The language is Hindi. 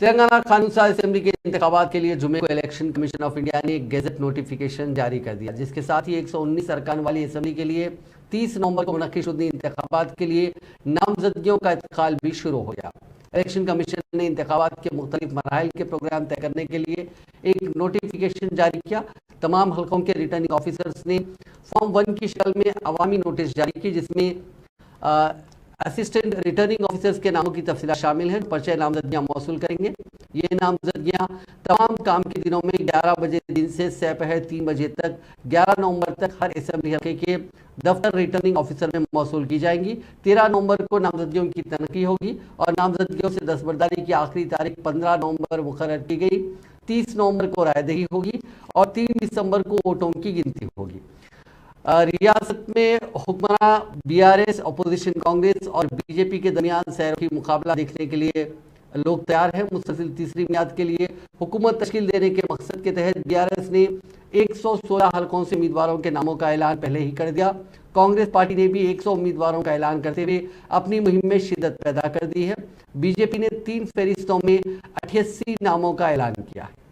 तेलंगाना कानून साज असेंबली के इंतखाबात के लिए जुमे को इलेक्शन कमीशन ऑफ इंडिया ने एक गेजेट नोटिफिकेशन जारी कर दिया, जिसके साथ ही 119 अरकान वाली असेंबली के लिए 30 नवंबर को मुनक्किद इंतखाबात के लिए नामजदगियों का इंतकाल भी शुरू हो गया। इलेक्शन कमीशन ने इंतखाबात के मुख्तलिफ मराहल के प्रोग्राम तय करने के लिए एक नोटिफिकेशन जारी किया। तमाम हल्कों के रिटर्निंग ऑफिसर्स ने फॉर्म 1 की शक्ल में अवामी नोटिस जारी की, जिसमें असिस्टेंट रिटर्निंग ऑफिसर्स के नामों की तफसीलात शामिल हैं। पर्चे नामजदगियां मौसूल करेंगे। ये नामजदगियां तमाम काम के दिनों में 11 बजे दिन से दोपहर 3 बजे तक 11 नवंबर तक हर असेंबली हल्के के दफ्तर रिटर्निंग ऑफिसर में मौसूल की जाएंगी। 13 नवंबर को नामजदगियों की तनकी होगी और नामजदगियों से दस्तबरदारी की आखिरी तारीख 15 नवंबर मुकर्रर की गई। 30 नवंबर को रायदही होगी और 3 दिसंबर को वोटों की गिनती होगी। रियासत में हुक्मरान बीआरएस, अपोजिशन कांग्रेस और बीजेपी के दरमियान सैर मुकाबला देखने के लिए लोग तैयार हैं। मुस्तकिल तीसरी मियाद के लिए हुकूमत तश्कील देने के मकसद के तहत बीआरएस ने 116 हलकों से उम्मीदवारों के नामों का ऐलान पहले ही कर दिया। कांग्रेस पार्टी ने भी 100 उम्मीदवारों का ऐलान करते हुए अपनी मुहिम में शिद्दत पैदा कर दी है। बीजेपी ने 3 फहरिस्तों में 88 नामों का ऐलान किया है।